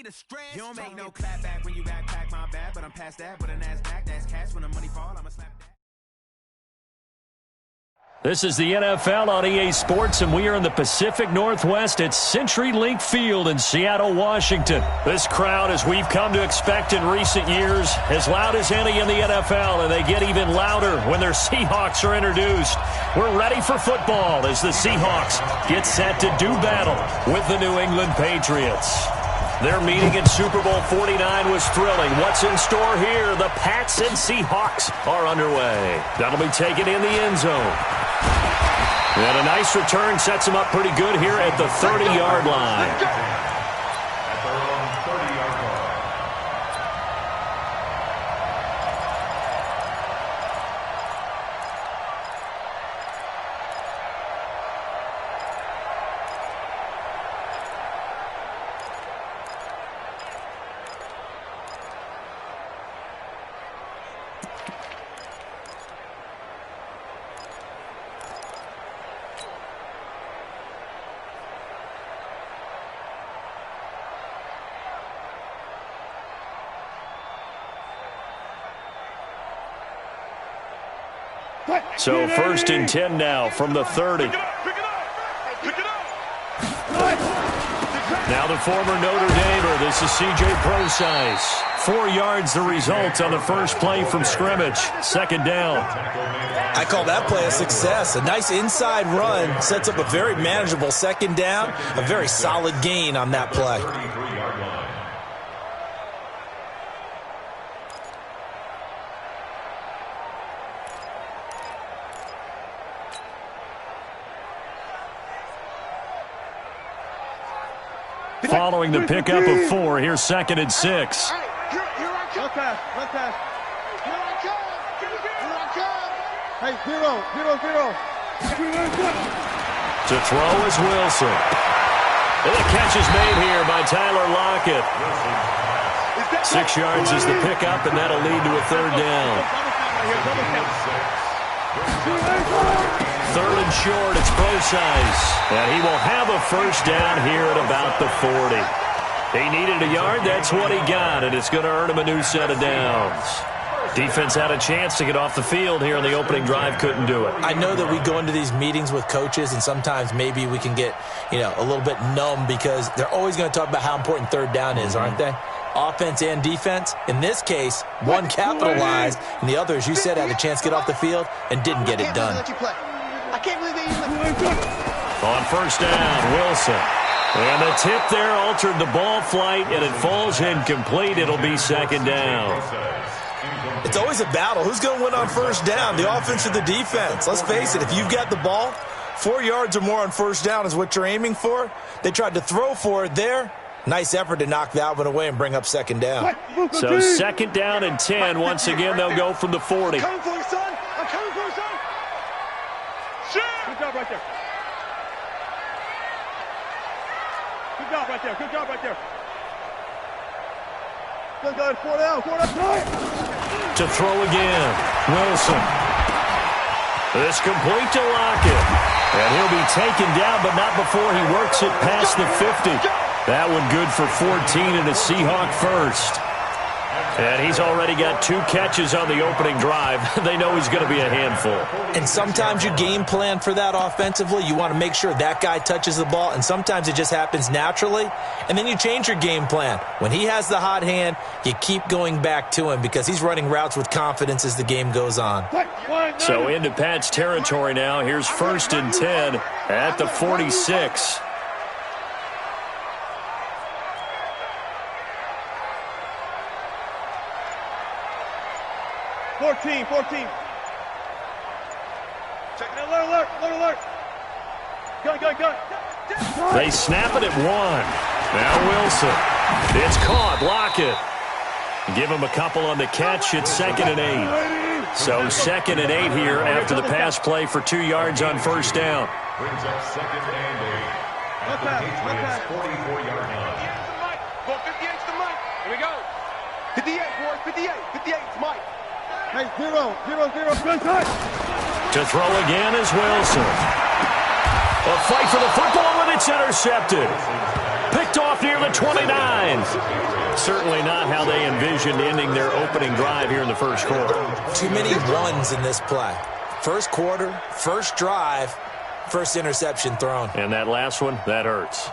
the stress. You don't make no clap back when you backpack, my bad, but I'm past that. But a NASDAQ, that's cash. When the money fall, I'ma slap that. This is the NFL on EA Sports, and we are in the Pacific Northwest at CenturyLink Field in Seattle, Washington. This crowd, as we've come to expect in recent years, as loud as any in the NFL, and they get even louder when their Seahawks are introduced. We're ready for football as the Seahawks get set to do battle with the New England Patriots. Their meeting in Super Bowl 49 was thrilling. What's in store here? The Pats and Seahawks are underway. That'll be taken in the end zone. And a nice return sets him up pretty good here at the 30-yard line. So 1st and 10 now from the 30. Now the former Notre Damer. This is C.J. Procise. 4 yards the result on the first play from scrimmage. 2nd down. I call that play a success. A nice inside run sets up a very manageable 2nd down. A very solid gain on that play. Following the pickup of 4, here's 2nd and 6. Here I come. Here I come. Hey, zero. To throw is Wilson. And the catch is made here by Tyler Lockett. 6 yards is the pickup, and that'll lead to a 3rd down. 3rd and short, it's Procise. And he will have a 1st down here at about the 40. He needed a yard, that's what he got, and it's going to earn him a new set of downs. Defense had a chance to get off the field here on the opening drive, couldn't do it. I know that we go into these meetings with coaches, and sometimes maybe we can get, a little bit numb because they're always going to talk about how important 3rd down is, aren't they? Offense and defense. In this case, one capitalized, and the other, as you said, had a chance to get off the field and didn't get it done. I can't believe they even On 1st down, Wilson. And the tip there altered the ball flight, and it falls incomplete. It'll be 2nd down. It's always a battle. Who's going to win on 1st down, the offense or the defense? Let's face it, if you've got the ball, 4 yards or more on 1st down is what you're aiming for. They tried to throw for it there. Nice effort to knock that one away and bring up 2nd down. So 2nd down and 10. Once again, they'll go from the 40. I'm coming for you, son. I'm coming for you, son. Good job right there. Good job right there. Good, 4 down. To throw again, Wilson. This complete to Lockett. And he'll be taken down, but not before he works it past the 50. That one good for 14 and a Seahawk 1st. And he's already got 2 catches on the opening drive. They know he's going to be a handful. And sometimes you game plan for that offensively. You want to make sure that guy touches the ball, and sometimes it just happens naturally. And then you change your game plan. When he has the hot hand, you keep going back to him because he's running routes with confidence as the game goes on. So into Pat's territory now. Here's 1st and 10 at the 46. 14. Check it, alert. Gun. They snap it at 1. Now Wilson. It's caught. Lockett. Give him a couple on the catch. It's 2nd and 8. So 2nd and 8 here after the pass play for 2 yards on 1st down. Brings up 2nd and 8 at the Patriots' 44-yard line. 58's the mic. Here we go. 58, boys. 58. It's Mike. Hey, 0. Good touch. To throw again is Wilson. A fight for the football, and it's intercepted. Picked off off near the 29. Certainly not how they envisioned ending their opening drive here in the first quarter. Too many ones in this play. First quarter, first drive, first interception thrown. And that last one, that hurts.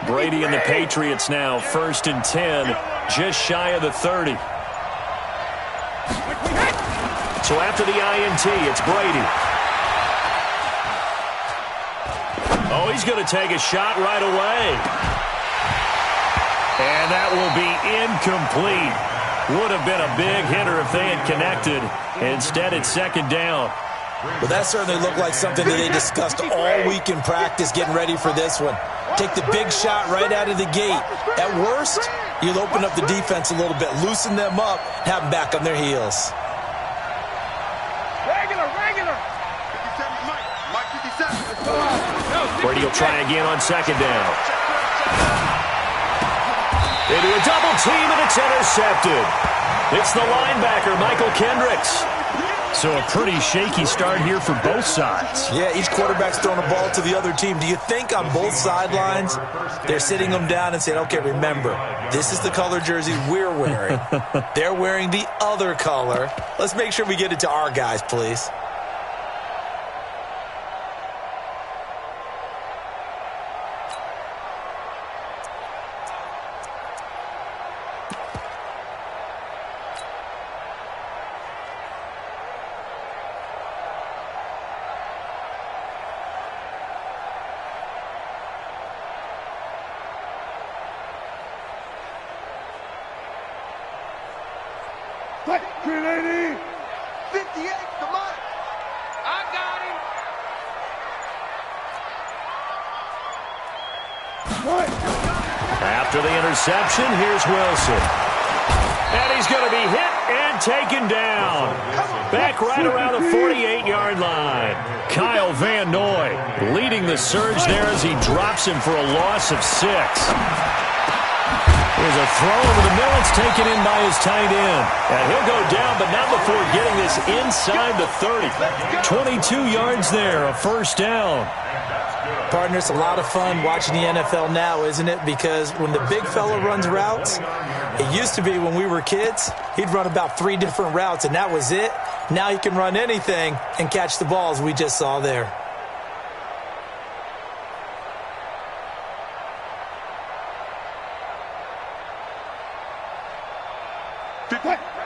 Brady and the Patriots now, 1st and 10, just shy of the 30. So after the INT, it's Brady. Oh, he's going to take a shot right away. And that will be incomplete. Would have been a big hitter if they had connected. Instead, it's 2nd down. Well, that certainly looked like something that they discussed all week in practice, getting ready for this one. Take the big shot right out of the gate. At worst, you'll open up the defense a little bit, loosen them up, have them back on their heels. Regular. 57, Mike 57. Brady will try again on 2nd down. They do a double team, and it's intercepted. It's the linebacker, Michael Kendricks. So a pretty shaky start here for both sides. Yeah, each quarterback's throwing a ball to the other team. Do you think on both sidelines they're sitting them down and saying, okay, remember, this is the color jersey we're wearing. They're wearing the other color. Let's make sure we get it to our guys, please. Grenade! 58, come on! I got him! After the interception, here's Wilson. And he's going to be hit and taken down. Back right around the 48-yard line. Kyle Van Noy leading the surge there as he drops him for a loss of 6. There's a throw over the middle. It's taken in by his tight end. And he'll go down, but not before getting this inside the 30. 22 yards there, a 1st down. Partner, it's a lot of fun watching the NFL now, isn't it? Because when the big fella runs routes, it used to be when we were kids, he'd run about 3 different routes, and that was it. Now he can run anything and catch the balls we just saw there.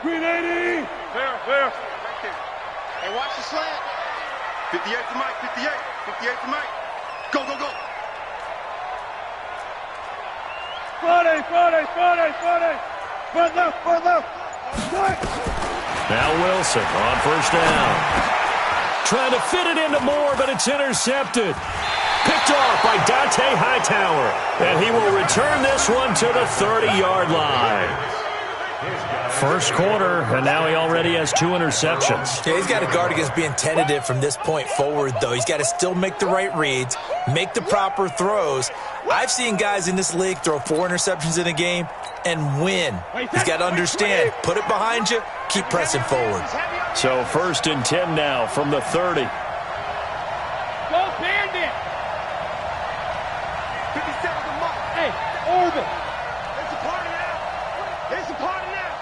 Green 80! There. Hey, watch the slant. 58 to Mike, 58 to Mike. Go. 40. Front left. Now Wilson on 1st down. Trying to fit it into Moore, but it's intercepted. Picked off by Dante Hightower. And he will return this one to the 30-yard line. First quarter, and now he already has 2 interceptions. Yeah, he's got to guard against being tentative from this point forward, though. He's got to still make the right reads, make the proper throws. I've seen guys in this league throw 4 interceptions in a game and win. He's got to understand, put it behind you, keep pressing forward. So 1st and 10 now from the 30. Go Bandit! 57 to Mike. Hey, Orville. It's a party now.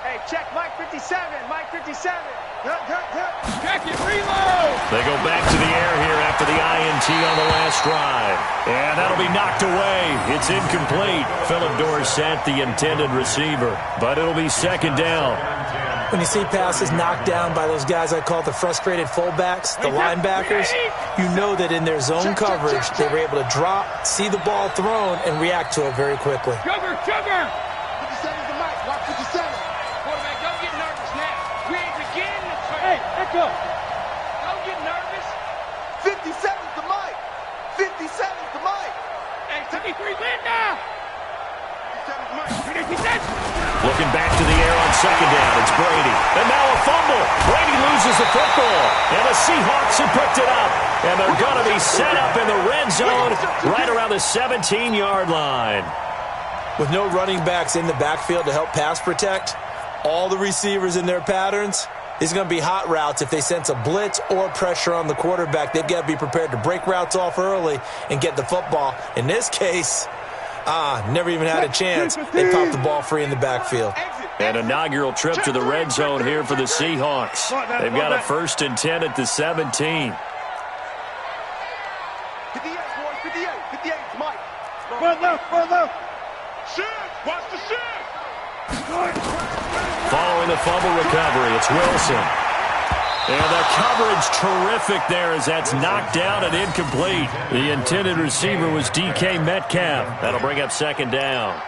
Hey, check Mike 57. Mike 57. Check it, reload. They go back to the air here after the INT on the last drive. And that'll be knocked away. It's incomplete. Philip Dorsett, the intended receiver. But it'll be 2nd down. When you see passes knocked down by those guys I call the frustrated fullbacks, the linebackers, you know that in their zone coverage, they were able to drop, see the ball thrown, and react to it very quickly. Sugar! 57's the Mike. Watch 57. Quarterback, don't get nervous now. We ain't beginning to turn. Hey, echo. Don't get nervous. 57's the Mike. 57's the Mike. Hey, 53, win now. Looking back to the air on second down. It's Brady. And now a fumble. Brady loses the football. And the Seahawks have picked it up. And they're going to be set up in the red zone right around the 17-yard line. With no running backs in the backfield to help pass protect, all the receivers in their patterns, these are going to be hot routes. If they sense a blitz or pressure on the quarterback, they've got to be prepared to break routes off early and get the football. In this case, never even had a chance. They popped the ball free in the backfield. An inaugural trip to the red zone here for the Seahawks. They've got a 1st and 10 at the 17. 58, boys, 58, 58, Mike. Front left, front left. Shift, watch the shift. Following the fumble recovery, it's Wilson. And the coverage terrific there as that's knocked down and incomplete. The intended receiver was DK Metcalf. That'll bring up 2nd down.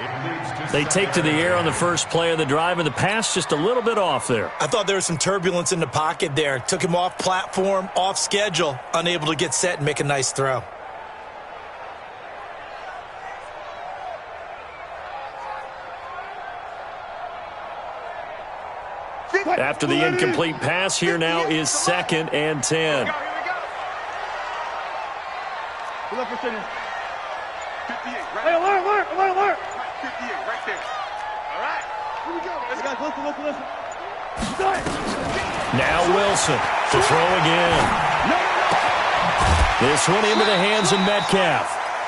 They take to the air on the first play of the drive, and the pass just a little bit off there. I thought there was some turbulence in the pocket there. Took him off platform, off schedule, unable to get set and make a nice throw. After the incomplete pass, here now is 2nd and 10. Here we go. Pull up for center. 58, right. Hey, alert. 58, right there. All right. Here we go. Let's go. Listen. Now Wilson to throw again. This one into the hands of Metcalf.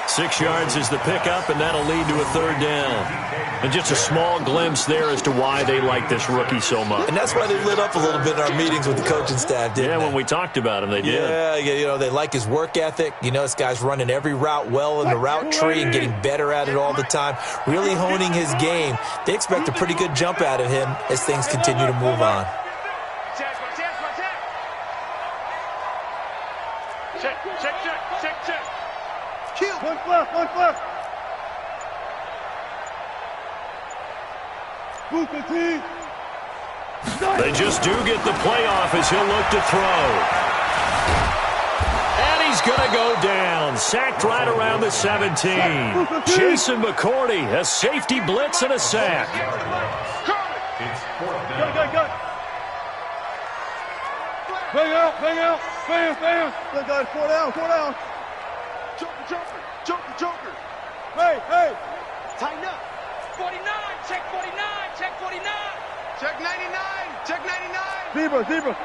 6 yards is the pickup, and that'll lead to a 3rd down. And just a small glimpse there as to why they like this rookie so much. And that's why they lit up a little bit in our meetings with the coaching staff, didn't they? Yeah, when we talked about him, they did. Yeah, you know, they like his work ethic. You know, this guy's running every route well in the route tree and getting better at it all the time, really honing his game. They expect a pretty good jump out of him as things continue to move on. Check. Kill. One left. They just do get the playoff as he'll look to throw. And he's going to go down. Sacked right around the 17. Jason McCourty, a safety blitz and a sack. Go. Bang out. Bam. Good guys, 4 down. Joker. Hey. Tighten up. 49, check 49. Check 99. Zebra.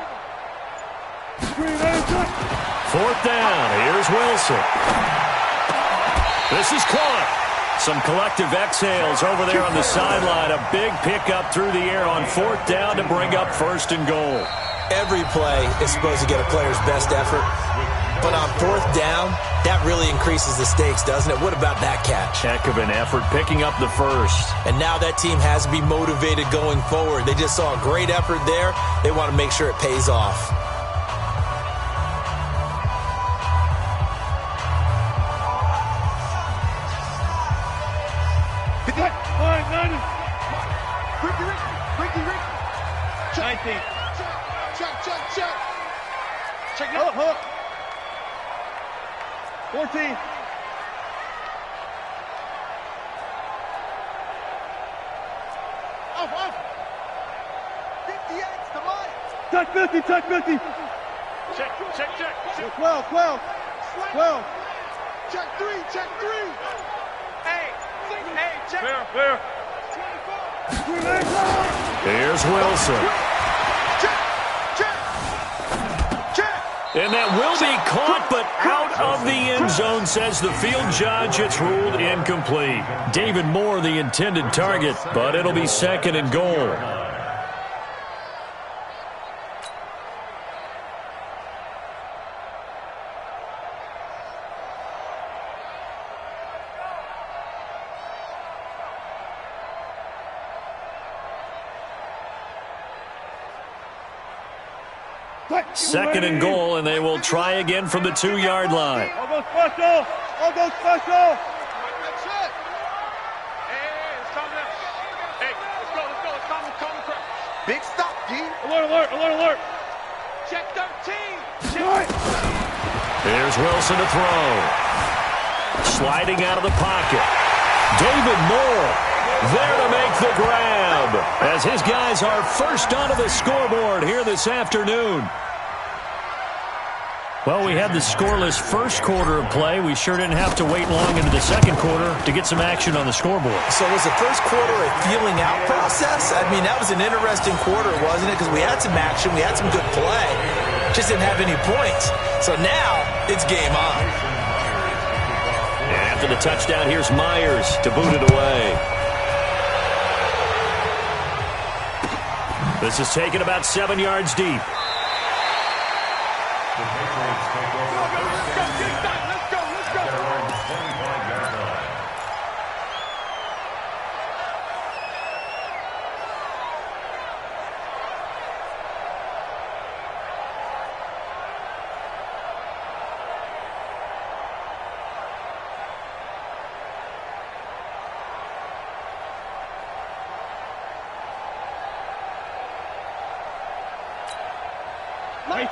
4th down. Here's Wilson. This is caught. Some collective exhales over there on the sideline. A big pickup through the air on 4th down to bring up 1st and goal. Every play is supposed to get a player's best effort. But on 4th down, that really increases the stakes, doesn't it? What about that catch? Heck of an effort picking up the 1st. And now that team has to be motivated going forward. They just saw a great effort there. They want to make sure it pays off. Ricky. 19. Check it out. 14. Off. 58, come on. Touch 50. Check. 12. Check 3. Hey, check. Fair. 24. Here's Wilson. Check. And that will be caught, but out of the end zone, says the field judge. It's ruled incomplete. David Moore, the intended target, but it'll be 2nd and goal. Second and goal, and they will try again from the 2-yard line. I'll go special. Hey, it's coming up. Hey, let's go. It's coming. Big stop, G. Alert. Check 13. Here's Wilson to throw. Sliding out of the pocket. David Moore. there to make the grab, as his guys are first onto the scoreboard here this afternoon. Well, we had the scoreless first quarter of play. We sure didn't have to wait long into the second quarter to get some action on the scoreboard. So was the first quarter a feeling out process? I mean, that was an interesting quarter, wasn't it? Because we had some action, we had some good play, just didn't have any points. So now it's game on. And after the touchdown, here's Myers to boot it away. This is taken about 7 yards deep.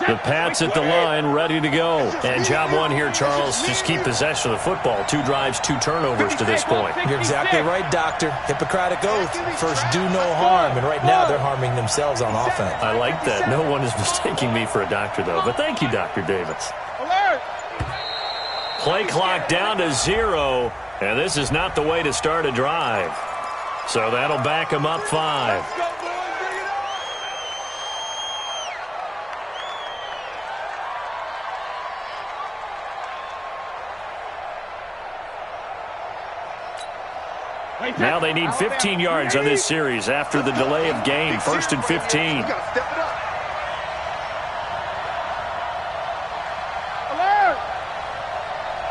The Pats at the line, ready to go. And job one here, Charles, just keep possession of the football. 2 drives, 2 turnovers to this point. You're exactly right, Doctor. Hippocratic oath. First, do no harm. And right now, they're harming themselves on offense. I like that. No one is mistaking me for a doctor, though. But thank you, Dr. Davis. Play clock down to 0. And this is not the way to start a drive. So that'll back them up 5. Now they need 15 yards on this series after the delay of game. 1st and 15. Alert!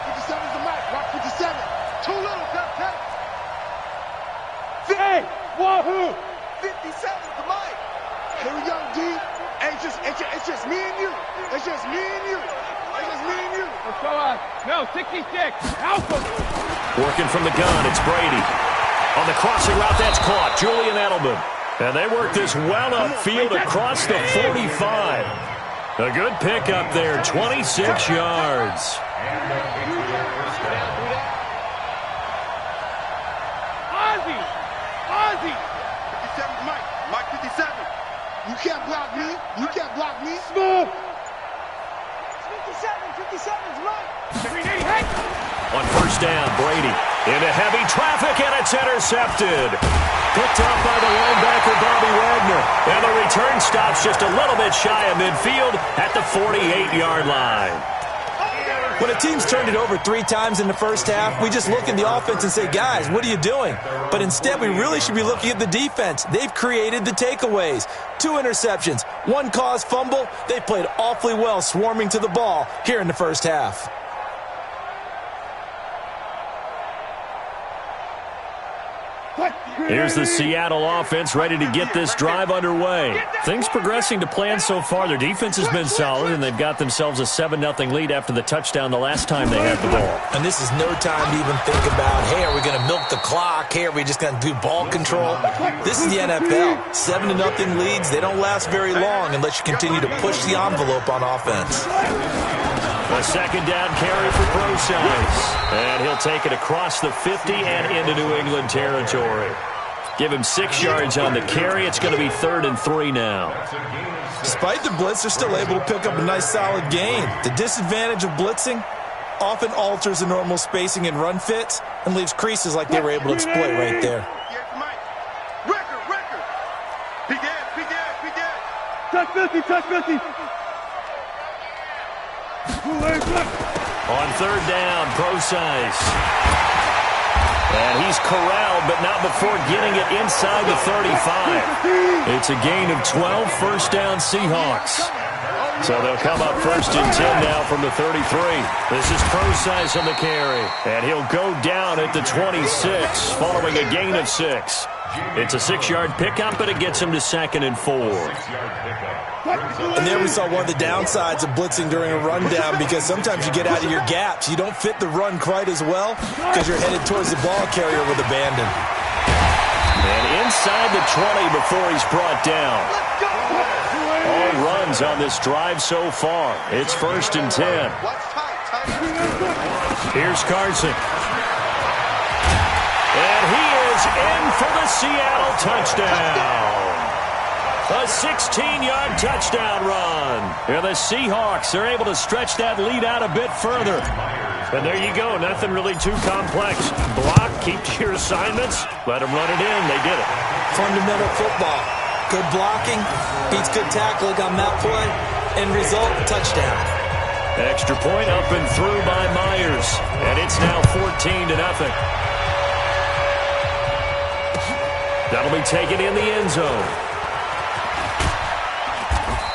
#57 is the mic. Rock 57. Too little, cut. Hey, wahoo! 57 is the mic. Here we go, D. Hey, it's just me and you. It's just me and you. It's just me and you. Let's go on. No, 66. Alpha. Working from the gun, it's Brady. On the crossing route, that's caught. Julian Edelman. And they work this well upfield across the 45. A good pickup there, 26 yards. Ozzy! 57 Mike 57. You can't block me. You can't block me. Smooth! 57's Mike. On first down, Brady into heavy traffic, and it's intercepted. Picked up by the linebacker, Bobby Wagner. And the return stops just a little bit shy of midfield at the 48-yard line. When a team's turned it over 3 times in the first half, we just look at the offense and say, guys, what are you doing? But instead, we really should be looking at the defense. They've created the takeaways. 2 interceptions, 1 caused fumble. They played awfully well swarming to the ball here in the first half. Here's the Seattle offense ready to get this drive underway. Things progressing to plan so far. Their defense has been solid, and they've got themselves a 7-0 lead after the touchdown the last time they had the ball. And this is no time to even think about, hey, are we going to milk the clock? Hey, are we just going to do ball control? This is the NFL. 7-0 leads, they don't last very long unless you continue to push the envelope on offense. A second down carry for Brosize. And he'll take it across the 50 and into New England territory. Give him 6 yards on the carry. It's going to be 3rd and 3 now. Despite the blitz, they're still able to pick up a nice solid gain. The disadvantage of blitzing often alters the normal spacing and run fits and leaves creases like they were able to exploit right there. Record. Be dead. Touch 50. On 3rd down, Brosize. And he's corralled, but not before getting it inside the 35. It's a gain of 12, first down Seahawks. So they'll come up 1st and 10 now from the 33. This is Brosize on the carry. And he'll go down at the 26, following a gain of 6. It's a 6-yard pickup, but it gets him to 2nd and 4. And there we saw one of the downsides of blitzing during a rundown, because sometimes you get out of your gaps. You don't fit the run quite as well because you're headed towards the ball carrier with abandon. And inside the 20 before he's brought down. All runs on this drive so far. It's 1st and 10. Here's Carson. And he is is in for the Seattle touchdown. A 16-yard touchdown run. Here the Seahawks are able to stretch that lead out a bit further. And there you go. Nothing really too complex. Block, keep to your assignments, let them run it in. They did it. Fundamental football. Good blocking, beats good tackling on that play, and result, touchdown. Extra point up and through by Myers. And it's now 14-0. That'll be taken in the end zone.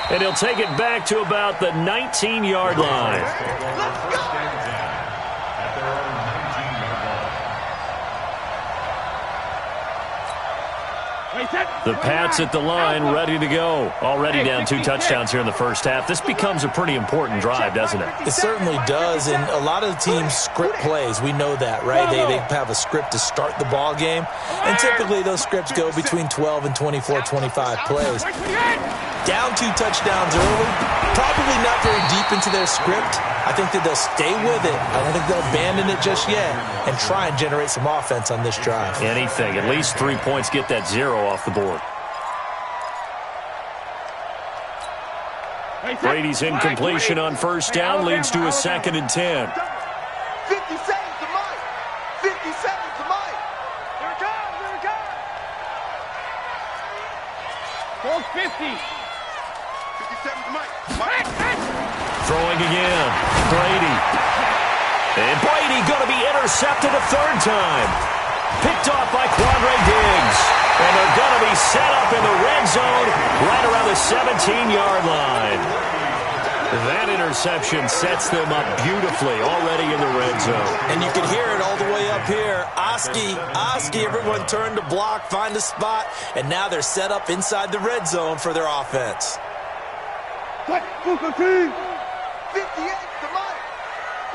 And he'll take it back to about the 19-yard line. The Pats at the line, ready to go. Already down 2 touchdowns here in the first half. This becomes a pretty important drive, doesn't it? It certainly does, and a lot of the teams script plays. We know that, right? They have a script to start the ball game, and typically those scripts go between 12 and 24, 25 plays. Down 2 touchdowns early, probably not very deep into their script. I think that they'll stay with it. I don't think they'll abandon it just yet and try and generate some offense on this drive. Anything. At least 3 points, get that 0 off the board. Brady's incompletion on first down leads to a 2nd and 10. 50 seconds to Mike. 50 seconds to Mike. Here it comes. Here it comes. 50. 50 seconds to Mike. Throwing again. Brady. And Brady going to be intercepted a 3rd time. Picked off by Quandre Diggs. And they're going to be set up in the red zone right around the 17-yard line. That interception sets them up beautifully already in the red zone. And you can hear it all the way up here. Oski, everyone turned to block, find a spot, and now they're set up inside the red zone for their offense. 58 to Mike.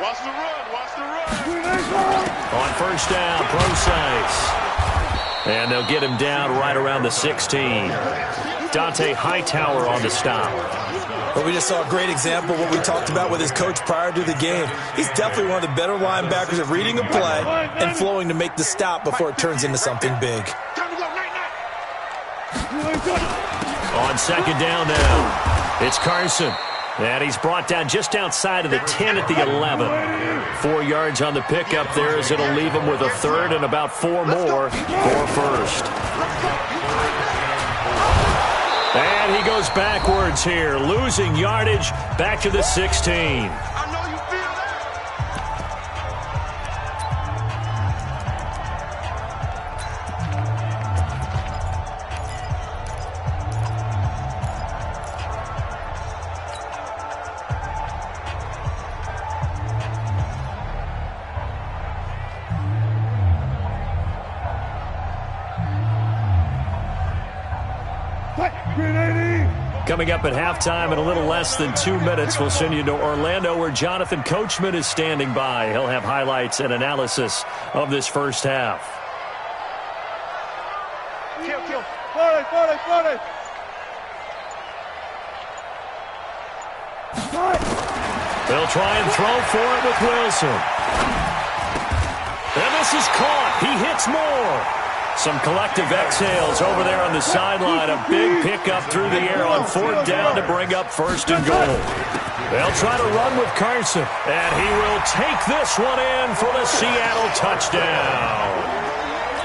Watch the run. Watch the run. On first down, Procise. And they'll get him down right around the 16. Dante Hightower on the stop. But we just saw a great example of what we talked about with his coach prior to the game. He's definitely one of the better linebackers at reading a play and flowing to make the stop before it turns into something big. On 2nd down now, it's Carson. And he's brought down just outside of the 10 at the 11. 4 yards on the pickup there as it'll leave him with a 3rd and about 4 more for first. And he goes backwards here, losing yardage back to the 16. Coming up at halftime in a little less than 2 minutes, we'll send you to Orlando where Jonathan Coachman is standing by. He'll have highlights and analysis of this first half. Kill. 40. They'll try and throw for it with Wilson. And this is caught. He hits more. Some collective exhales over there on the sideline. A big pickup through the air on 4th down to bring up 1st and goal. They'll try to run with Carson. And he will take this one in for the Seattle touchdown.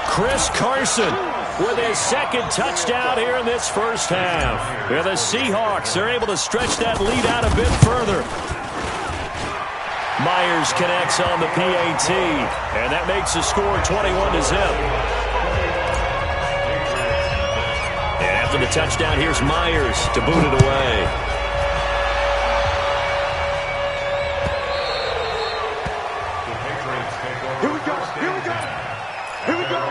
Chris Carson with his 2nd touchdown here in this first half. Where the Seahawks are able to stretch that lead out a bit further. Myers connects on the PAT. And that makes the score 21-0. After the touchdown, here's Myers to boot it away. Here we go.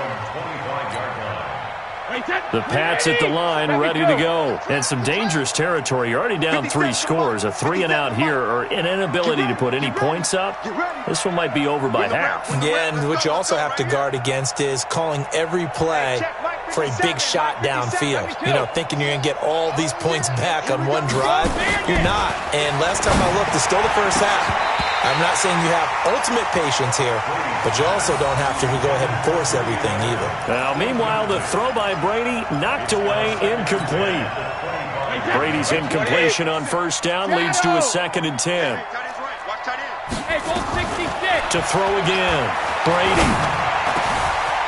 The Pats at the line, ready to go. And some dangerous territory. You're already down 3 scores. A 3-and-out here, or an inability to put any points up. This one might be over by half. Yeah, and what you also have to guard against is calling every play for a big shot downfield. You know, thinking you're going to get all these points back on one drive. You're not. And last time I looked, it's still the first half. I'm not saying you have ultimate patience here, but you also don't have to go ahead and force everything either. Now, meanwhile, the throw by Brady knocked away, incomplete. Brady's incompletion on first down leads to a 2nd and 10. Hey, go 66. To throw again. Brady.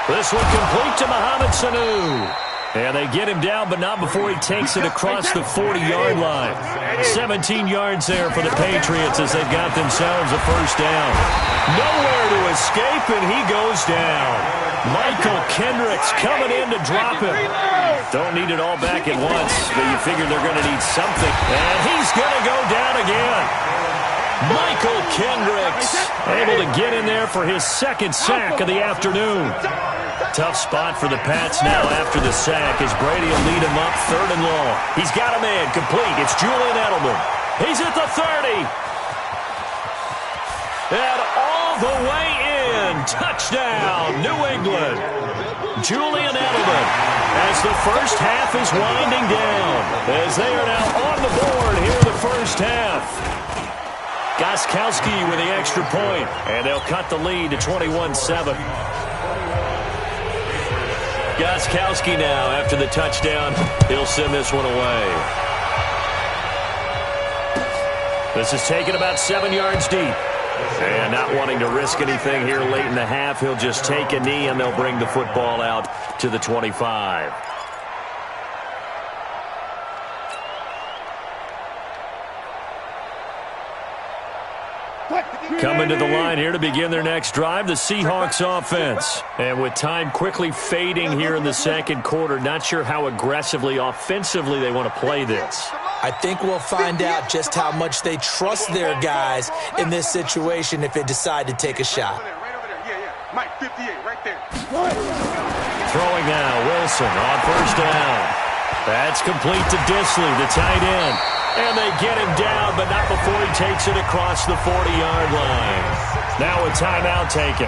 This one complete to Mohamed Sanu. And they get him down, but not before he takes it across the 40-yard line. 17 yards there for the Patriots as they've got themselves a first down. Nowhere to escape, and he goes down. Michael Kendricks coming in to drop him. Don't need it all back at once, but you figure they're going to need something. And he's going to go down again. Michael Kendricks able to get in there for his 2nd sack of the afternoon. Tough spot for the Pats now after the sack as Brady will lead him up 3rd and long. He's got a man complete. It's Julian Edelman. He's at the 30. And all the way in. Touchdown, New England. Julian Edelman as the first half is winding down as they are now on the board here in the first half. Gostkowski with the extra point, and they'll cut the lead to 21-7. Gostkowski now, after the touchdown, he'll send this one away. This is taken about 7 yards deep. And not wanting to risk anything here late in the half, he'll just take a knee, and they'll bring the football out to the 25. Coming to the line here to begin their next drive, the Seahawks offense. And with time quickly fading here in the second quarter, not sure how aggressively, offensively they want to play this. I think we'll find out just how much they trust their guys in this situation if they decide to take a shot. Mike, 58, right there. Throwing now, Wilson on first down. That's complete to Disley, the tight end. And they get him down, but not before he takes it across the 40-yard line. Now a timeout taken.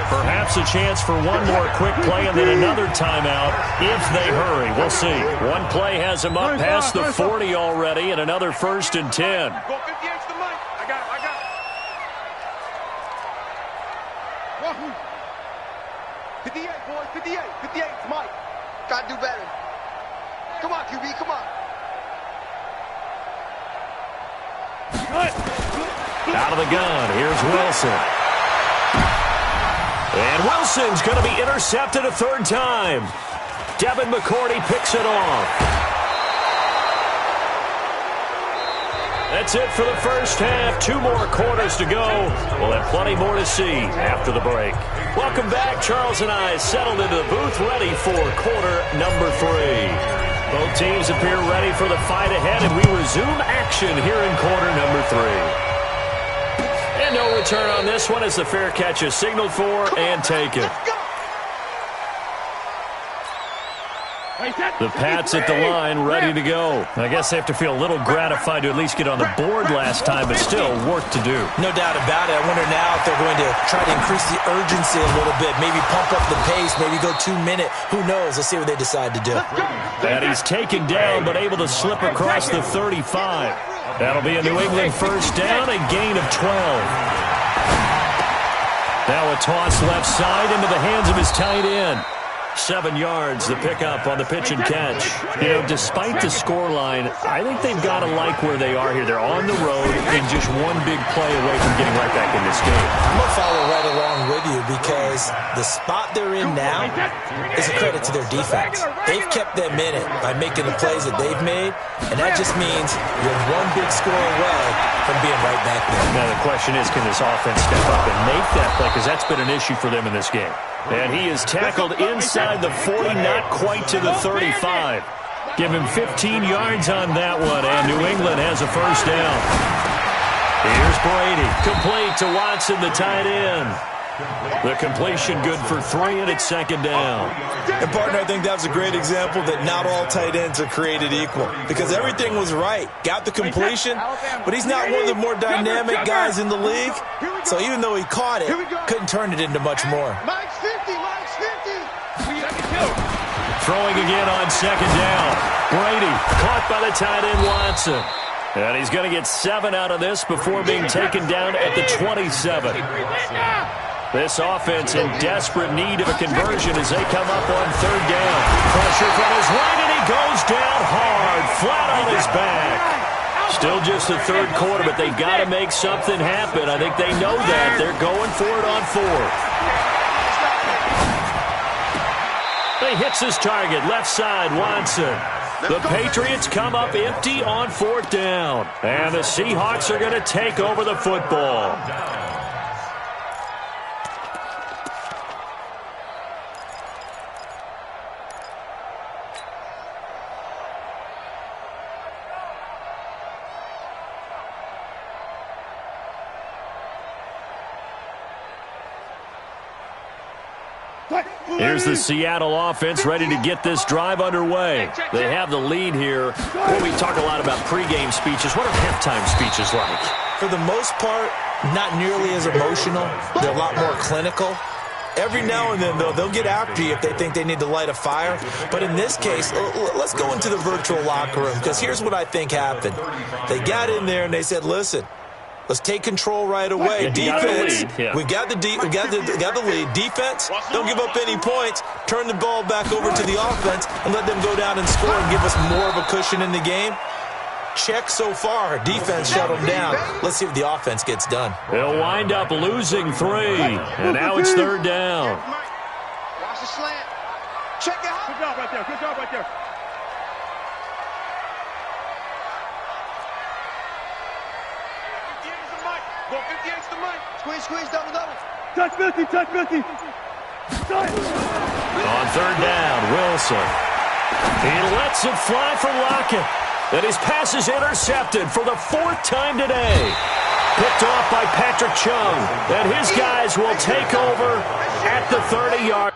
Perhaps a chance for one more quick play and then another timeout if they hurry. We'll see. One play has him up past the 40 already and another 1st and 10. Go 58 to Mike. I got it. 58, boys, 58. 58 to Mike. Gotta do better. Come on, QB, come on. Out of the gun, here's Wilson. And Wilson's going to be intercepted a 3rd time. Devin McCourty picks it off. That's it for the first half. 2 more quarters to go. We'll have plenty more to see after the break. Welcome back. Charles and I settled into the booth ready for quarter number 3. Both teams appear ready for the fight ahead, and we resume action here in quarter number 3. And no return on this one as the fair catch is signaled for and taken. The Pats at the line, ready to go. I guess they have to feel a little gratified to at least get on the board last time, but still work to do. No doubt about it. I wonder now if they're going to try to increase the urgency a little bit, maybe pump up the pace, maybe go 2-minute. Who knows? Let's see what they decide to do. And he's taken down, but able to slip across the 35. That'll be a New England first down, a gain of 12. Now a toss left side into the hands of his tight end. 7 yards, the pickup on the pitch and catch. You know, despite the scoreline, I think they've got to like where they are here. They're on the road and just one big play away from getting right back in this game. I'm going to follow right along with you because the spot they're in now is a credit to their defense. They've kept them in it by making the plays that they've made, and that just means you're one big score away from being right back there. Now the question is, can this offense step up and make that play? Because that's been an issue for them in this game. And he is tackled inside the 40, not quite to the 35. Give him 15 yards on that one, and New England has a first down. Here's Brady, complete to Watson, the tight end. The completion good for 3, and it's 2nd down. And, partner, I think that was a great example that not all tight ends are created equal because everything was right. Got the completion, but he's not one of the more dynamic guys in the league. So even though he caught it, couldn't turn it into much more. Mike's 50, Mike's 50. Throwing again on 2nd down. Brady caught by the tight end Watson. And he's going to get 7 out of this before being taken down at the 27. This offense in desperate need of a conversion as they come up on 3rd down. Pressure from his right, and he goes down hard, flat on his back. Still just the 3rd quarter, but they've got to make something happen. I think they know that. They're going for it on 4th. He hits his target, left side, Watson. The Patriots come up empty on 4th down. And the Seahawks are going to take over the football. Here's the Seattle offense ready to get this drive underway. They have the lead here. Well, we talk a lot about pregame speeches. What are halftime speeches like? For the most part, not nearly as emotional. They're a lot more clinical. Every now and then, though, they'll get after you if they think they need to light a fire. But in this case, let's go into the virtual locker room, because here's what I think happened. They got in there and they said, listen, let's take control right away. Defense, we got the lead. Defense, don't give up any points. Turn the ball back over to the offense and let them go down and score and give us more of a cushion in the game. Check so far. Defense shut them down. Let's see if the offense gets done. They'll wind up losing 3. And now it's 3rd down. Watch the slant. Check it out. Good job right there. Good job right there. Go 50 against the mic. Squeeze, double. Touch 50. On 3rd down, Wilson. He lets it fly for Lockett. And his pass is intercepted for the 4th time today. Picked off by Patrick Chung. And his guys will take over at the 30-yard.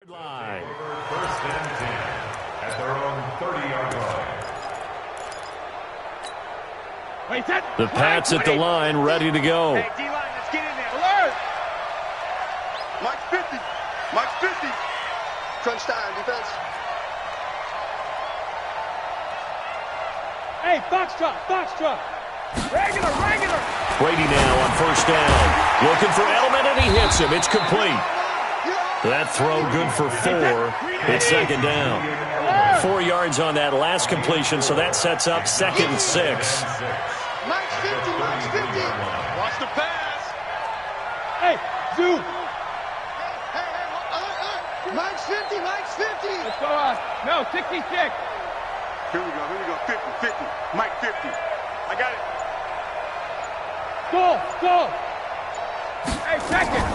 Line. 1st and 10 at their own 30-yard line. The Pats at the line, ready to go. Hey, D-line, let's get in there. Alert! Mike's 50. Mike's 50. Crunch time, defense. Hey, box drop. Regular. Brady now on 1st down. Looking for Edelman, and he hits him. It's complete. That throw good for 4. It's 2nd down. 4 yards on that last completion, so that sets up 2nd and 6. Mike's 50. Watch the pass. Hey, Zoo. Hey, Mike's 50. Let's go on. No, 66. Here we go. 50. Mike 50. I got it. Go. Hey, check it.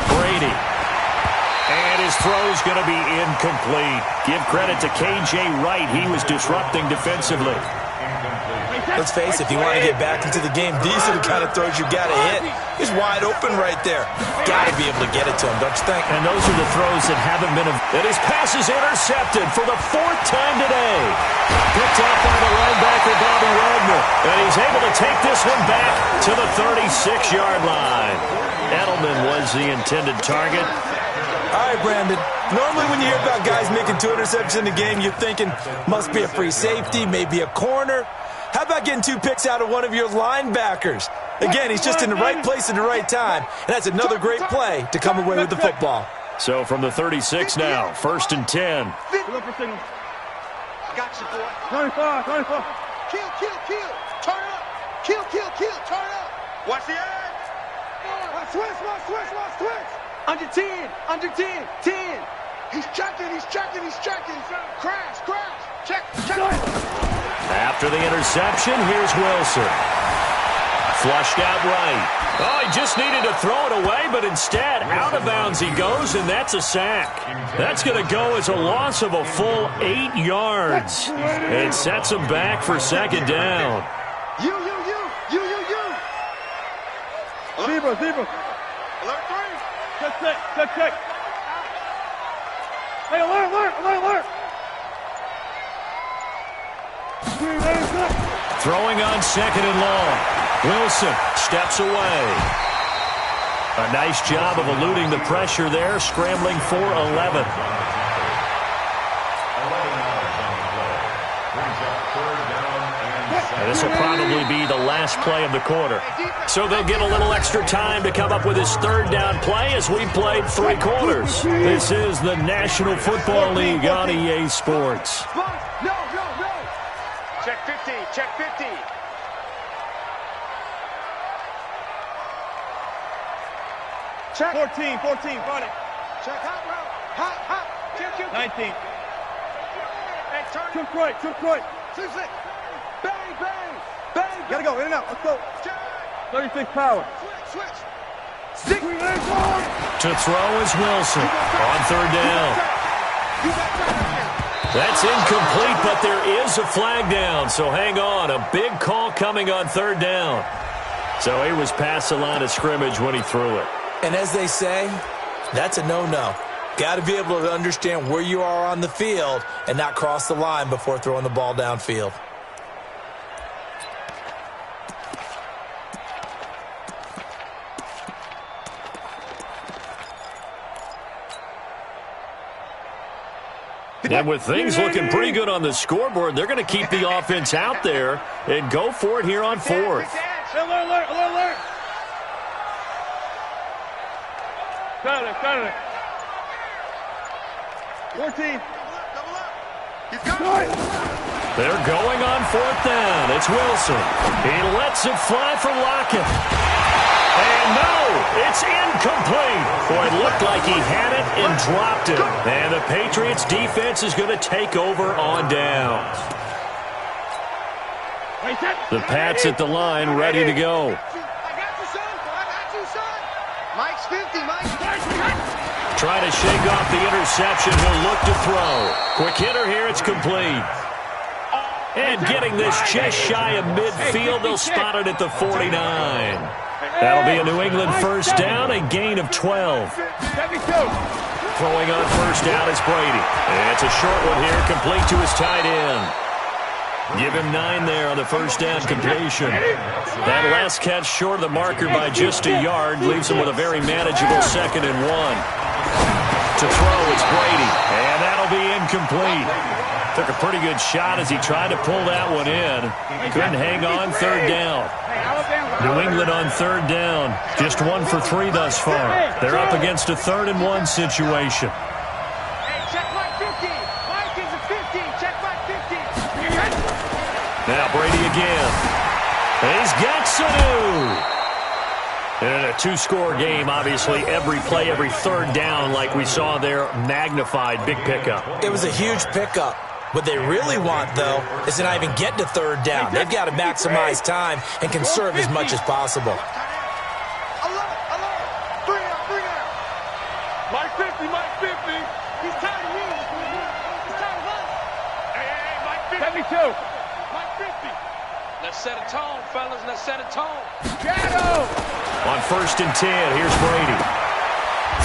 Brady. And his throw's going to be incomplete. Give credit to K.J. Wright. He was disrupting defensively. Let's face it, if you want to get back into the game, these are the kind of throws you got to hit. He's wide open right there. Got to be able to get it to him, don't you think? And those are the throws that haven't been... And his pass is intercepted for the 4th time today. Picked up by the linebacker, Bobby Wagner. And he's able to take this one back to the 36-yard line. Edelman was the intended target. All right, Brandon. Normally when you hear about guys making 2 interceptions in the game, you're thinking must be a free safety, maybe a corner. How about getting 2 picks out of one of your linebackers? Again, he's just in the right place at the right time, and that's another great play to come away with the football. So from the 36 now, 1st and 10. I got you, boy. 25, 25. Kill. Turn up. Kill. Turn up. Watch the edge. Switch. Under 10. 10. He's checking. Crash. Check. After the interception, here's Wilson. Flushed out right. Oh, he just needed to throw it away, but instead, out of bounds he goes, and that's a sack. That's going to go as a loss of a full 8 yards. It sets him back for 2nd down. You. Zebra. Alert 3. Check. Hey, alert. Throwing on 2nd and long. Wilson steps away. A nice job of eluding the pressure there, scrambling for 11. And this will probably be the last play of the quarter. So they'll get a little extra time to come up with his 3rd down play as we played 3 quarters. This is the National Football League on EA Sports. No. Check 50. Check. 14, buddy. Check hot route. Hot. Kill. 19. Hey, turn. Took right. Seriously. Bang. Gotta go, in and out. Let's go. Check. 36 power. Switch. Stick. To throw is Wilson on 3rd down. That's incomplete, but there is a flag down, so hang on. A big call coming on 3rd down. So he was past the line of scrimmage when he threw it. And as they say, that's a no-no. Got to be able to understand where you are on the field and not cross the line before throwing the ball downfield. And with things looking pretty good on the scoreboard, they're going to keep the offense out there and go for it here on 4th. Alert. Got it. 14. They're going on 4th down. It's Wilson. He lets it fly for Lockett. And no, it's incomplete. Boy, it looked like he had it and dropped it. And the Patriots defense is going to take over on downs. The Pats at the line, ready to go. I got you, son. Mike's 50. Trying to shake off the interception. He'll look to throw. Quick hitter here. It's complete. And getting this just shy of midfield, they'll spot it at the 49. That'll be a New England 1st down, a gain of 12. Throwing on 1st down is Brady. It's a short one here, complete to his tight end. Give him 9 there on the 1st down completion. That last catch short of the marker by just a yard leaves him with a very manageable 2nd and 1. To throw, it's Brady, and that'll be incomplete. Took a pretty good shot as he tried to pull that one in. Couldn't hang on 3rd down. New England on 3rd down. Just 1 for 3 thus far. They're up against a 3rd and 1 situation. Hey, check Mike 50. Mike is a 50. Check Mike 50. Now Brady again. He's got Sanu. In a 2-score game, obviously, every play, every 3rd down, like we saw there, magnified. Big pickup. It was a huge pickup. What they really want, though, is to not even get to 3rd down. They've got to maximize time and conserve as much as possible. Three out. Mike 50. He's tired of me. He's tired of us. Hey, Mike 50. 72. Mike 50. Let's set a tone, fellas. Let's set a tone. Shadow. On 1st and 10, here's Brady.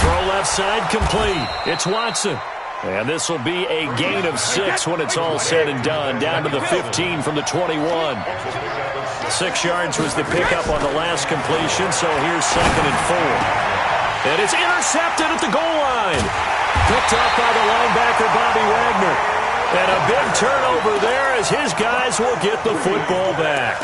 Throw left side, complete. It's Watson. And this will be a gain of 6 when it's all said and done. Down to the 15 from the 21. 6 yards was the pickup on the last completion, so here's 2nd and 4. And it's intercepted at the goal line. Picked up by the linebacker, Bobby Wagner. And a big turnover there as his guys will get the football back.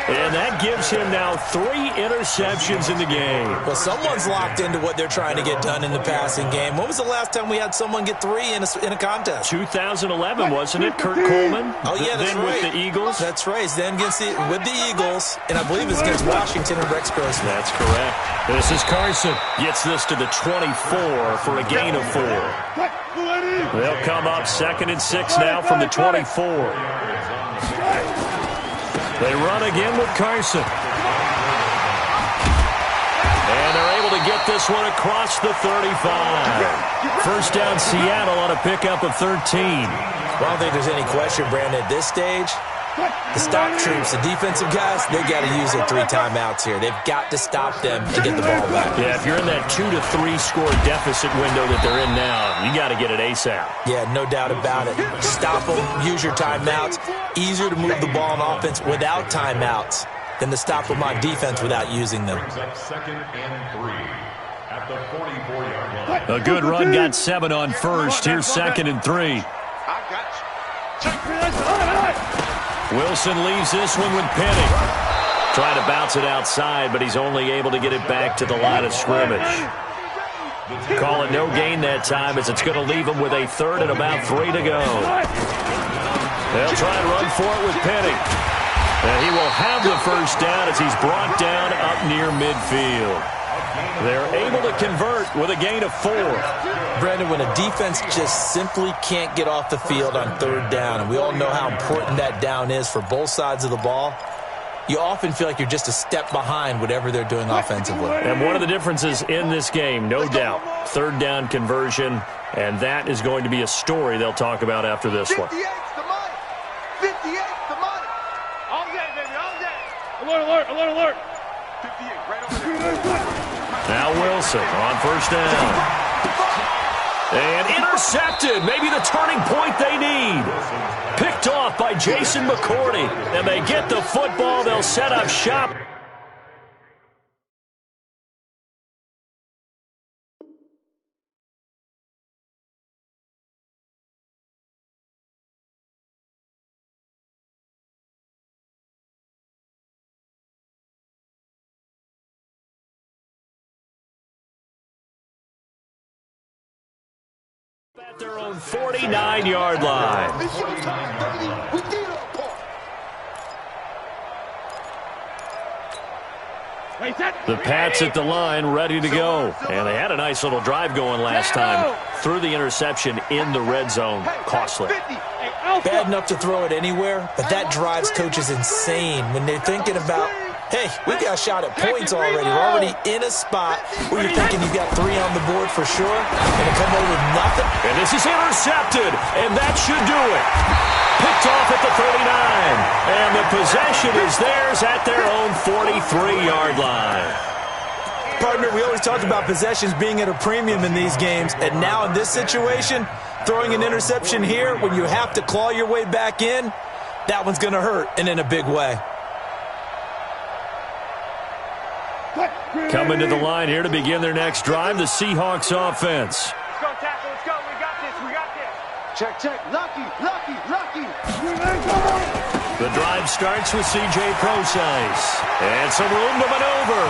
And that gives him now 3 interceptions in the game. Well, someone's locked into what they're trying to get done in the passing game. When was the last time we had someone get 3 in a contest? 2011, wasn't it, Kurt Coleman? Oh, yeah, that's then right. With the Eagles? That's right. Then with the Eagles, and I believe it's against Washington and Rex Grossman. That's correct. This is Carson. Gets this to the 24 for a gain of 4. They'll come up 2nd and 6 now from the 24. They run again with Carson. And they're able to get this one across the 35. First down Seattle on a pickup of 13. Well, I don't think there's any question, Brandon, at this stage. The stop troops, the defensive guys, they got to use their 3 timeouts here. They've got to stop them and get the ball back. Yeah, if you're in that 2 to 3 score deficit window that they're in now, you got to get it ASAP. Yeah, no doubt about it. Stop them, use your timeouts. Easier to move the ball on offense without timeouts than to stop them on defense without using them. Second and 3 at the 44-yard line. A good run got 7 on first. Here's 2nd and 3. Wilson leaves this one with Penny. Trying to bounce it outside, but he's only able to get it back to the line of scrimmage. Call it no gain that time as it's going to leave him with a 3rd and about 3 to go. They'll try and run for it with Penny. And he will have the first down as he's brought down up near midfield. They're able to convert with a gain of 4. Brandon, when a defense just simply can't get off the field on 3rd down, and we all know how important that down is for both sides of the ball, you often feel like you're just a step behind whatever they're doing offensively. And one of the differences in this game, no doubt, 3rd down conversion, and that is going to be a story they'll talk about after this one. 58's the money. 58's the money. All day, baby, all day. Alert, alert, alert. 58, right over there. Now Wilson on first down. And intercepted. Maybe the turning point they need. Picked off by Jason McCourty. And they get the football. They'll set up shop. At their own 49-yard line. It's your time, baby. We did our part. The Pats at the line, ready to go. And they had a nice little drive going last time. Threw the interception in the red zone. Costly. Bad enough to throw it anywhere, but that drives coaches insane when they're thinking about, hey, we got a shot at points already. We're already in a spot where you're thinking you've got 3 on the board for sure, and to come over with nothing. And this is intercepted, and that should do it. Picked off at the 39, and the possession is theirs at their own 43-yard line. Partner, we always talk about possessions being at a premium in these games, and now in this situation, throwing an interception here when you have to claw your way back in, that one's going to hurt, and in a big way. Coming to the line here to begin their next drive, the Seahawks offense. Let's go, tackle. Let's go. We got this. We got this. Check, check. Lucky, lucky, lucky. The drive starts with C.J. Procise. And some room to maneuver.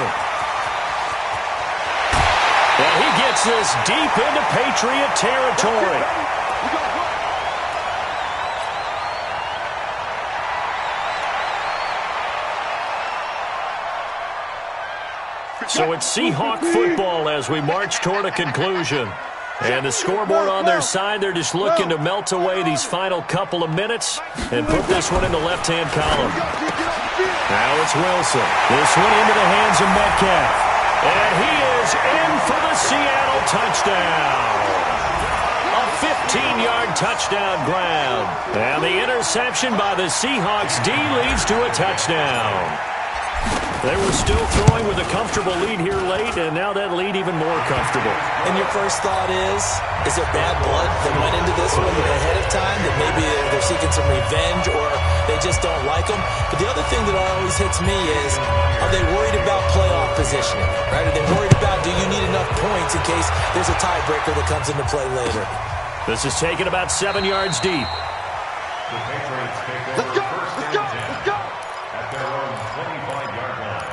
And he gets this deep into Patriot territory. So it's Seahawk football as we march toward a conclusion. And the scoreboard on their side, they're just looking to melt away these final couple of minutes and put this one in the left-hand column. Now it's Wilson. This one into the hands of Metcalf. And he is in for the Seattle touchdown. A 15-yard touchdown grab. And the interception by the Seahawks D leads to a touchdown. They were still throwing with a comfortable lead here late, and now that lead even more comfortable. And your first thought is there bad blood that went into this one ahead of time, that maybe they're seeking some revenge or they just don't like them? But the other thing that always hits me is, are they worried about playoff positioning? Right? Are they worried about, do you need enough points in case there's a tiebreaker that comes into play later? This is taken about 7 yards deep. The Patriots take over first and 10 at their own 25-yard line.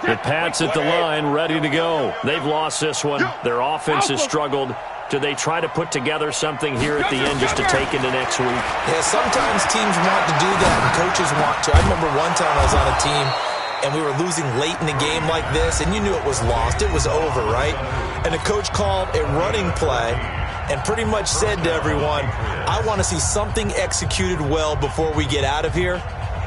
The Pats at the line, ready to go. They've lost this one. Their offense has struggled. Do they try to put together something here at the end just to take into next week? Yeah, sometimes teams want to do that and coaches want to. I remember one time I was on a team and we were losing late in the game like this, and you knew it was lost. It was over, right? And the coach called a running play and pretty much said to everyone, I want to see something executed well before we get out of here.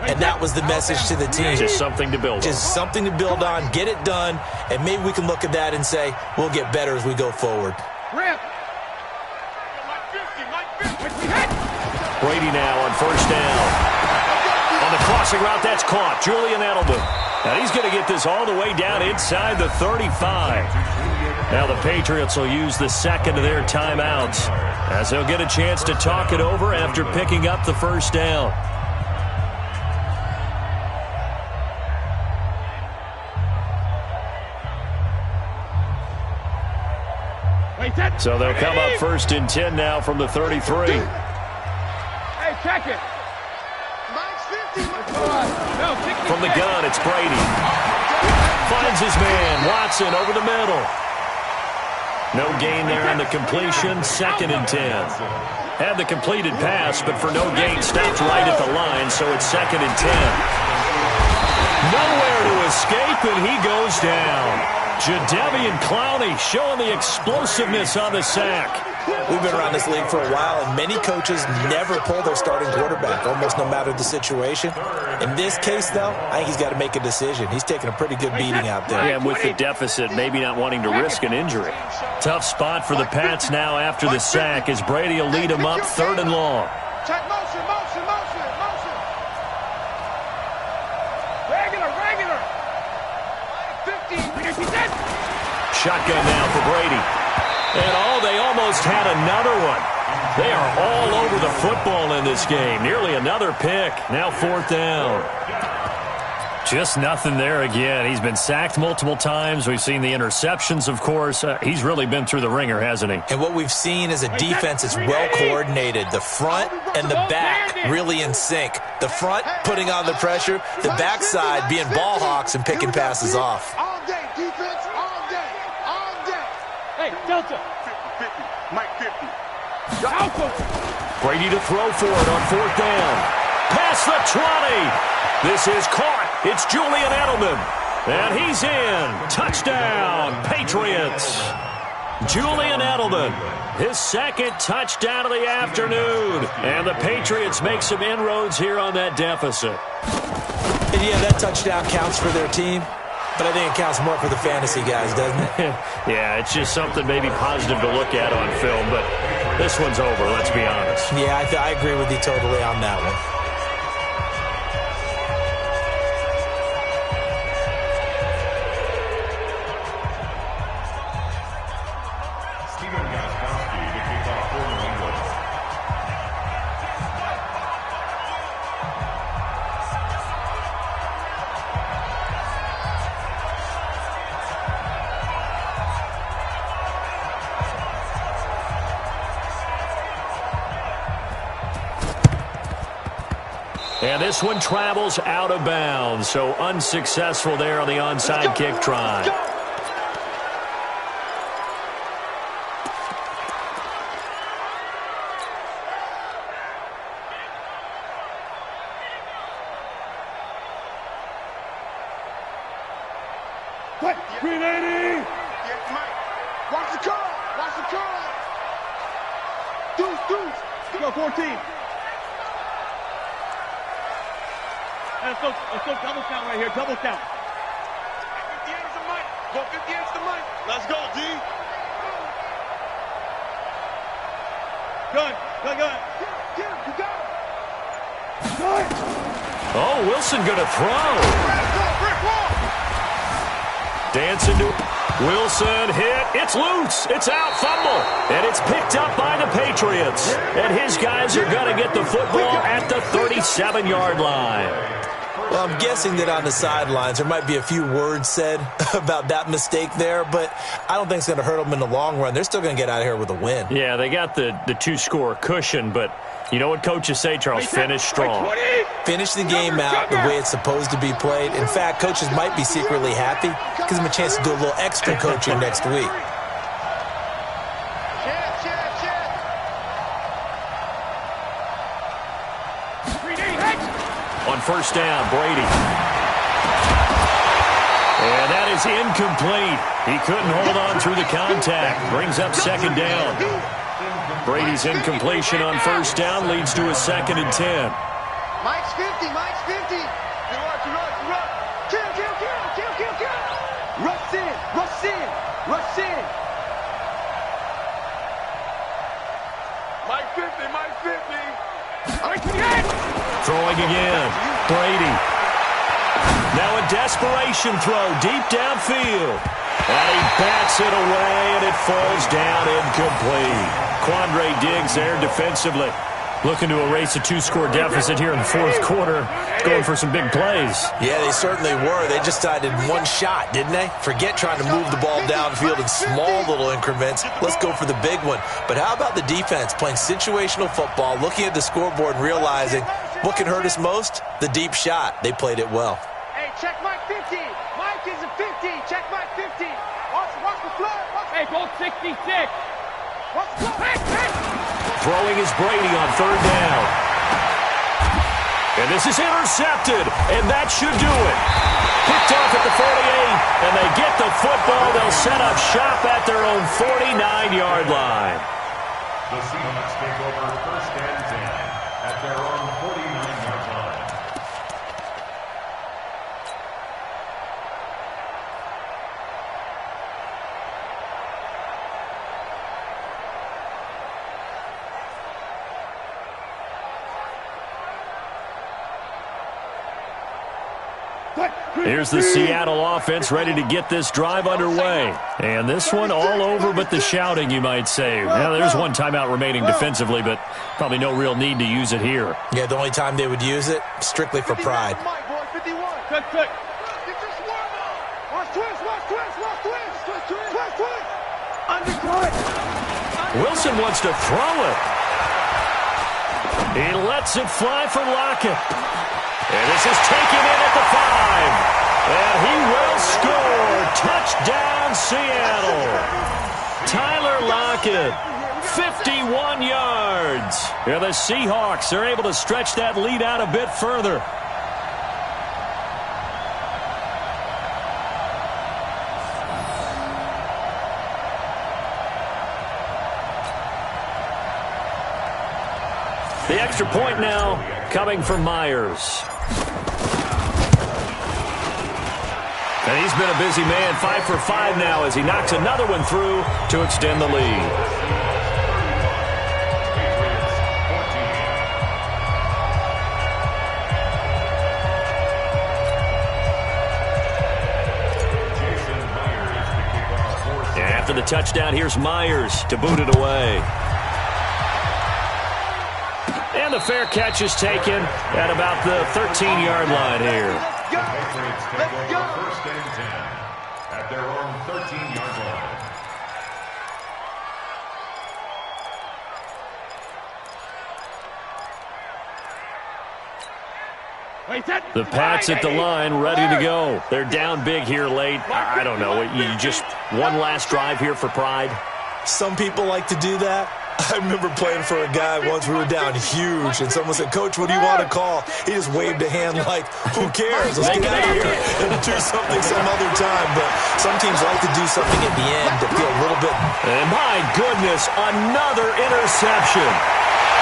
And that was the message to the team. Just something to build on. Just something to build on, get it done, and maybe we can look at that and say, we'll get better as we go forward. Brady now on first down. On the crossing route, that's caught. Julian Edelman. Now he's going to get this all the way down inside the 35. Now the Patriots will use the second of their timeouts as they'll get a chance to talk it over after picking up the first down. So they'll come up first and 10 now from the 33. Hey, check it. From the gun, it's Brady. Finds his man, Watson, over the middle. No gain there on the completion, second and 10. Had the completed pass, but for no gain, stopped right at the line, so it's second and 10. Nowhere to escape, and he goes down. Jadeveon Clowney showing the explosiveness on the sack. We've been around this league for a while, and many coaches never pull their starting quarterback, almost no matter the situation. In this case, though, I think he's got to make a decision. He's taking a pretty good beating out there. Yeah, and with the deficit, maybe not wanting to risk an injury. Tough spot for the Pats now after the sack as Brady will lead him up third and long. Check motion. Regular. 50. Shotgun now for Brady. And they almost had another one. They are all over the football in this game. Nearly another pick. Now fourth down. Just nothing there again. He's been sacked multiple times. We've seen the interceptions, of course. He's really been through the ringer, hasn't he? And what we've seen is a defense that's well coordinated. The front and the back really in sync. The front putting on the pressure. The backside being ball hawks and picking passes off. All day, defense, all day. Hey, Delta. 50. Mike 50. Brady to throw for it on fourth down. Past the 20. This is caught. It's Julian Edelman. And he's in. Touchdown, Patriots. Julian Edelman, his second touchdown of the afternoon. And the Patriots make some inroads here on that deficit. And yeah, that touchdown counts for their team. But I think it counts more for the fantasy guys, doesn't it? Yeah, it's just something maybe positive to look at on film. But this one's over, let's be honest. Yeah, I agree with you totally on that one. And this one travels out of bounds, so unsuccessful there on the onside kick try. Quick, 380. Yeah, Mike. Watch the curl. Deuce. Go 14. Let's go double count right here. Double count. 58 is the Mike. Go 58 is the Mike. Let's go, D. Good. Get him. You got him. Good. Oh, Wilson going to throw. Brick wall. Dancing to Wilson, hit. It's loose. It's out, fumble. And it's picked up by the Patriots. Patriots. And his guys are going to get the football at the 37-yard line. Well, I'm guessing that on the sidelines there might be a few words said about that mistake there, but I don't think it's going to hurt them in the long run. They're still going to get out of here with a win. Yeah, they got the two-score cushion, but you know what coaches say, Charles? Finish strong. Finish the game out the way it's supposed to be played. In fact, coaches might be secretly happy. Gives them a chance to do a little extra coaching next week. On first down, Brady. And that is incomplete. He couldn't hold on through the contact. Brings up second down. Brady's incompletion on first down leads to a 2nd and 10. Mike's 50. Mike's 50. Run. Kill. Rush in. Mike 50. Throwing again. Brady. Now a desperation throw deep downfield. And he bats it away, and it falls down incomplete. Quandre Diggs there defensively. Looking to erase a 2-score deficit here in the fourth quarter. Going for some big plays. Yeah, they certainly were. They just decided one shot, didn't they? Forget trying to move the ball downfield in small little increments. Let's go for the big one. But how about the defense playing situational football, looking at the scoreboard and realizing what can hurt us most? The deep shot. They played it well. Hey, check Mike 50. Mike is a 50. Check Mike 50. Watch the flood. Hey, goal 66. Watch the flood. Throwing is Brady on third down. And this is intercepted, and that should do it. Picked off at the 48, and they get the football. They'll set up shop at their own 49-yard line. The Seahawks take over first and 10 at their own 49-yard line. Here's the Seattle offense ready to get this drive underway. And this one all over but the shouting, you might say. Now, there's one timeout remaining defensively, but probably no real need to use it here. Yeah, the only time they would use it, strictly for pride. Cut. Wilson wants to throw it. He lets it fly for Lockett. And this is taken in at the 5. And he will score. Touchdown, Seattle. Tyler Lockett, 51 yards. Yeah, the Seahawks are able to stretch that lead out a bit further. The extra point now coming from Myers. And he's been a busy man, 5 for 5 now as he knocks another one through to extend the lead. And after the touchdown, here's Myers to boot it away. And the fair catch is taken at about the 13-yard line here. The Patriots take over first and 10 at their own 13-yard line. The Pats at the line, ready to go. They're down big here late. I don't know. You just one last drive here for pride? Some people like to do that. I remember playing for a guy once. We were down huge, and someone said, "Coach, what do you want to call?" He just waved a hand like, "Who cares? Let's get out of here and do something some other time." But some teams like to do something at the end to feel a little bit. And my goodness, another interception.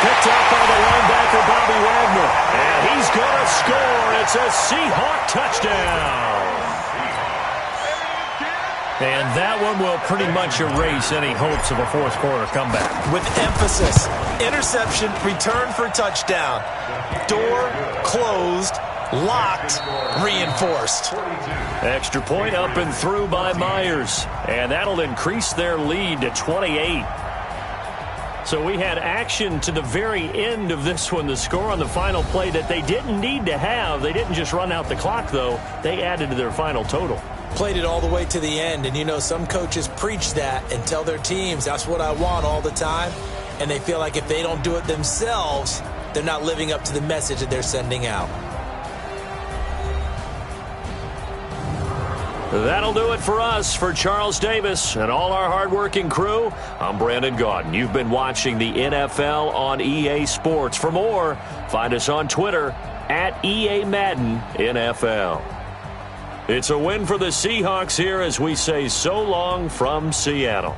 Picked up by the linebacker, Bobby Wagner. And he's going to score. It's a Seahawk touchdown. And that one will pretty much erase any hopes of a fourth quarter comeback. With emphasis, interception, return for touchdown. Door closed, locked, reinforced. Extra point up and through by Myers. And that'll increase their lead to 28. So we had action to the very end of this one. The score on the final play that they didn't need to have. They didn't just run out the clock, though. They added to their final total. Played it all the way to the end. And, you know, some coaches preach that and tell their teams, that's what I want all the time. And they feel like if they don't do it themselves, they're not living up to the message that they're sending out. That'll do it for us. For Charles Davis and all our hardworking crew, I'm Brandon Gaudin. You've been watching the NFL on EA Sports. For more, find us on Twitter at EA Madden NFL. It's a win for the Seahawks here as we say so long from Seattle.